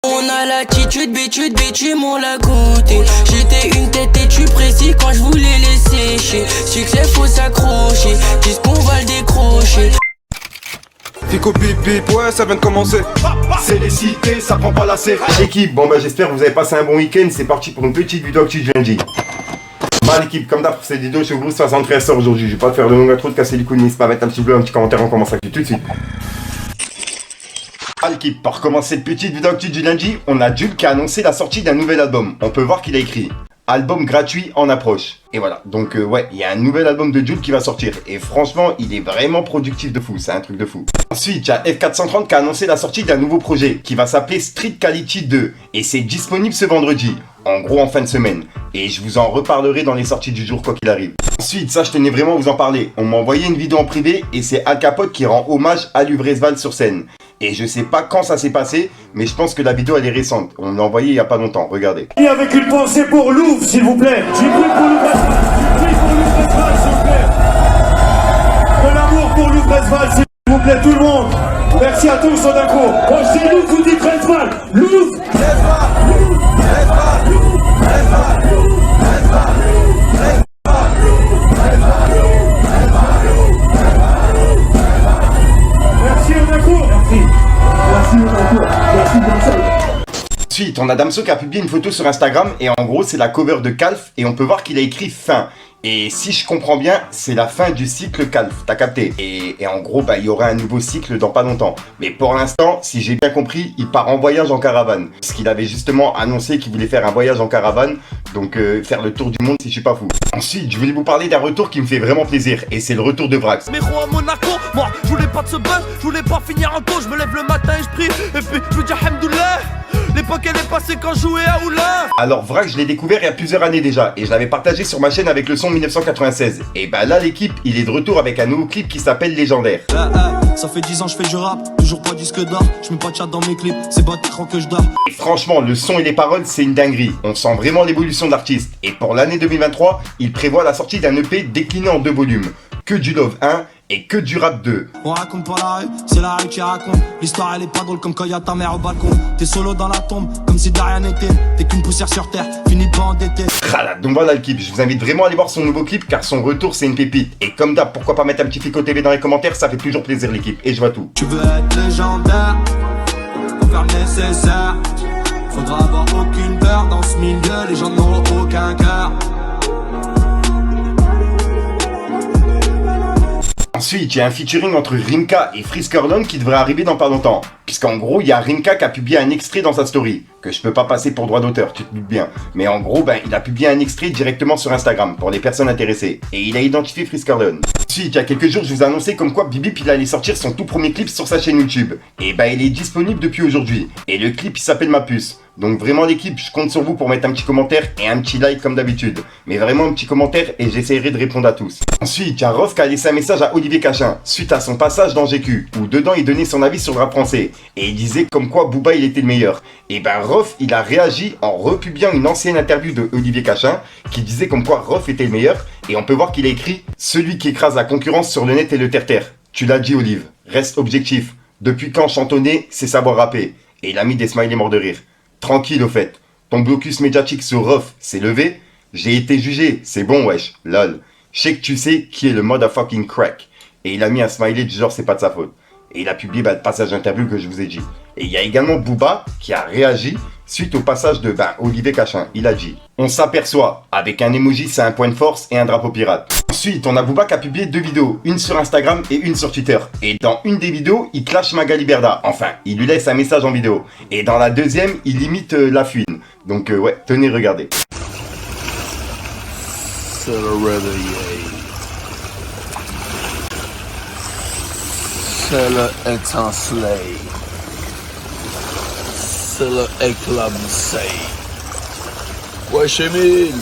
On a l'attitude, bitume, on l'a goûté. J'étais une tête et tu précis quand je voulais les sécher. Succès, faut s'accrocher, disent qu'on va le décrocher. Fico bip bip, ouais ça vient de commencer. C'est les cités, ça prend pas la serre. L'équipe, bon bah j'espère que vous avez passé un bon week-end. C'est parti pour une petite vidéo actu du lundi. Bah l'équipe, comme d'hab pour cette vidéo, je vous 73 heures aujourd'hui. Je vais pas faire de long intro, de casser les couilles, n'hésitez pas à mettre un petit bleu, un petit commentaire, on commence actu tout de suite. Ah l'équipe, pour commencer cette petite vidéo actu du lundi, on a Jul qui a annoncé la sortie d'un nouvel album. On peut voir qu'il a écrit album gratuit en approche. Et voilà, donc ouais, il y a un nouvel album de Jul qui va sortir. Et franchement, il est vraiment productif de fou, c'est un truc de fou. Ensuite, il y a F430 qui a annoncé la sortie d'un nouveau projet qui va s'appeler Street Quality 2. Et c'est disponible ce vendredi, en gros en fin de semaine. Et je vous en reparlerai dans les sorties du jour quoi qu'il arrive. Ensuite, ça je tenais vraiment à vous en parler. On m'a envoyé une vidéo en privé et c'est Al Capote qui rend hommage à Luvresval sur scène. Et je sais pas quand ça s'est passé, mais je pense que la vidéo elle est récente. On l'a envoyée il y a pas longtemps, regardez. Et avec une pensée pour Louvre, s'il vous plaît. Du bruit pour Luvresval, s'il vous plaît. De l'amour pour Luvresval, s'il vous plaît, tout le monde. Merci à tous, on d'un coup. Quand je dis Louvre, vous dites Resval. Louvre. Ensuite, on a Damso qui a publié une photo sur Instagram et en gros c'est la cover de Calf et on peut voir qu'il a écrit fin. Et si je comprends bien, c'est la fin du cycle Calf, t'as capté. Et en gros, bah, il y aura un nouveau cycle dans pas longtemps. Mais pour l'instant, si j'ai bien compris, il part en voyage en caravane. Parce qu'il avait justement annoncé qu'il voulait faire un voyage en caravane. Donc faire le tour du monde si je suis pas fou. Ensuite, je voulais vous parler d'un retour qui me fait vraiment plaisir. Et c'est le retour de Vrax. Méro à Monaco, moi je voulais pas de ce buzz, je voulais pas finir en taux, je me lève le matin et je prie, et puis je veux dire Hamdoullah. L'époque elle est passée quand je jouais à Oula. Alors Vrax, je l'ai découvert il y a plusieurs années déjà. Et je l'avais partagé sur ma chaîne avec le son 1996. Et bah là l'équipe, il est de retour avec un nouveau clip qui s'appelle Légendaire. Ça fait 10 ans je fais du rap, toujours pas disque d'or, je mets pas de chat dans mes clips, c'est pas d'écran que je dors. Et franchement, le son et les paroles, c'est une dinguerie. On sent vraiment l'évolution de l'artiste. Et pour l'année 2023, il prévoit la sortie d'un EP décliné en 2 volumes. Que du Love 1 et que du Rap 2. On raconte pas la rue, c'est la rue qui raconte. L'histoire elle est pas drôle comme quand y'a ta mère au balcon. T'es solo dans la tombe, comme si de rien n'était. T'es qu'une poussière sur terre, finis pas endetté. Donc voilà le clip, je vous invite vraiment à aller voir son nouveau clip car son retour c'est une pépite. Et comme d'hab, pourquoi pas mettre un petit Fico TV dans les commentaires, ça fait toujours plaisir l'équipe. Et je vois tout. Tu veux être légendaire, faut faire le nécessaire. Faudra avoir aucune peur dans ce milieu, les gens n'auront aucun cœur. Ensuite, il y a un featuring entre Rimka et Friskerlon qui devrait arriver dans pas longtemps. Puisqu'en gros, il y a Rimka qui a publié un extrait dans sa story. Que je peux pas passer pour droit d'auteur, tu te doutes bien. Mais en gros, ben, il a publié un extrait directement sur Instagram pour les personnes intéressées. Et il a identifié Friskerlon. Ensuite, il y a quelques jours, je vous ai annoncé comme quoi Bibip il allait sortir son tout premier clip sur sa chaîne YouTube. Et ben, il est disponible depuis aujourd'hui. Et le clip, il s'appelle Ma Puce. Donc vraiment l'équipe, je compte sur vous pour mettre un petit commentaire et un petit like comme d'habitude. Mais vraiment un petit commentaire et j'essaierai de répondre à tous. Ensuite, il y a Rof qui a laissé un message à Olivier Cachin suite à son passage dans GQ, où dedans il donnait son avis sur le rap français. Et il disait comme quoi Booba il était le meilleur. Et ben Rof il a réagi en republiant une ancienne interview de Olivier Cachin qui disait comme quoi Rof était le meilleur. Et on peut voir qu'il a écrit « Celui qui écrase la concurrence sur le net et le terre-terre. Tu l'as dit Olive, reste objectif. Depuis quand chantonner, c'est savoir rapper. » Et il a mis des smileys morts de rire. Tranquille au fait, ton blocus médiatique sur Rof s'est levé, j'ai été jugé, c'est bon wesh, lol. Je sais que tu sais qui est le motherfucking crack. Et il a mis un smiley du genre c'est pas de sa faute. Et il a publié le passage d'interview que je vous ai dit. Et il y a également Booba qui a réagi suite au passage de Olivier Cachin. Il a dit « On s'aperçoit, avec un emoji c'est un point de force et un drapeau pirate ». Ensuite, on a Booba qui a publié 2 vidéos, une sur Instagram et une sur Twitter. Et dans une des vidéos, il clash Magali Berda. Enfin, il lui laisse un message en vidéo. Et dans la deuxième, il imite La Fouine. Donc ouais, tenez, regardez. C'est le réveillé. C'est le étincelé. C'est le éclaboussé. Wesh Emile,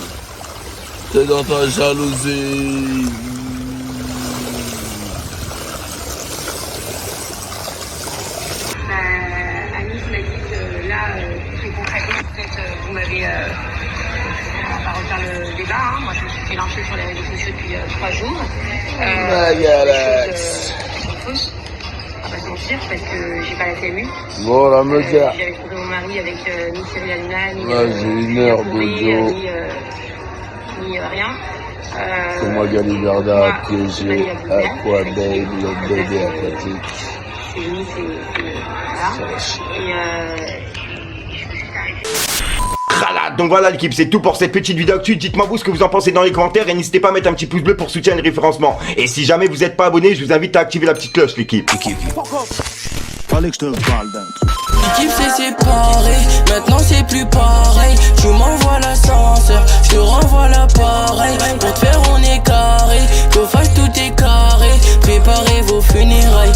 t'es dans ta jalousie. Anis m'a dit que là, très concrètement, peut-être vous m'avez, on va pas refaire le débat, hein. Moi je me suis fait lyncher sur les réseaux sociaux depuis 3 jours. Magalax. Des choses qui sont fausses. Ah bah, mentir parce que j'ai pas la CMU. Voilà, me dire. J'avais trouvé mon mari avec ni Cyril Hanouna, ni Là, j'ai une heure de dos. ni rien. C'est moi, Galiverda, piégé, Aquababe, le bébé aquatique. C'est lui, Voilà, donc voilà l'équipe, c'est tout pour cette petite vidéo actu. Dites-moi vous ce que vous en pensez dans les commentaires et n'hésitez pas à mettre un petit pouce bleu pour soutenir le référencement. Et si jamais vous n'êtes pas abonné, je vous invite à activer la petite cloche l'équipe. Fallait que je te parle d'un truc. L'équipe s'est séparée, maintenant c'est plus pareil. Tu m'envoies l'ascenseur, je te renvoie l'appareil. Pour te faire on est carré, qu'au fâche tout est carré. Préparez vos funérailles.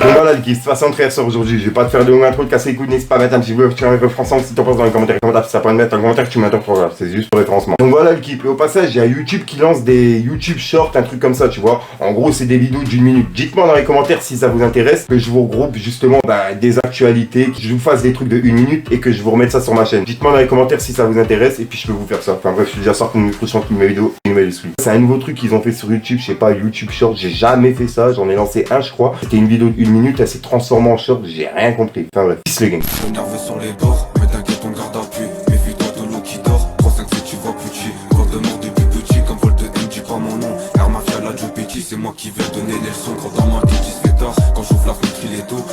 Donc voilà l'équipe, c'est façon de faire ça aujourd'hui. Je vais pas te faire de longue intro, de casser les couilles, n'hésite pas à mettre un petit peu sur un référencement si t'en penses dans les commentaires. Si ça peut mettre un commentaire, tu mets un programme, c'est juste pour référencement. Donc voilà l'équipe, et au passage, il y a YouTube qui lance des YouTube Shorts, un truc comme ça, tu vois. En gros, c'est des vidéos d'1 minute. Dites-moi dans les commentaires si ça vous intéresse, que je vous regroupe justement des actualités, que je vous fasse des trucs de 1 minute et que je vous remette ça sur ma chaîne. Dites-moi dans les commentaires si ça vous intéresse et puis je peux vous faire ça. Enfin bref, je suis déjà sorti une prochaine vidéo, une nouvelle suite. C'est un nouveau truc qu'ils ont fait sur YouTube, je sais pas, YouTube Short, j'ai jamais fait ça, j'en ai lancé un je crois. C'était une vidéo d'1 minute, elle s'est transformée en short, j'ai rien compris. Enfin bref, peace le gang. Nerveux sur les bords, mais t'inquiète on garde appui. Méfie-toi de l'eau qui dort, 3-5 tu vois plus petit. Quand de mort depuis petit, comme vol de M, dis pas mon nom. Air Mafia la Joe Petit, c'est moi qui vais donner les leçons. Quand dans ma tête il se fait tard, quand j'ouvre la fenêtre il est tôt.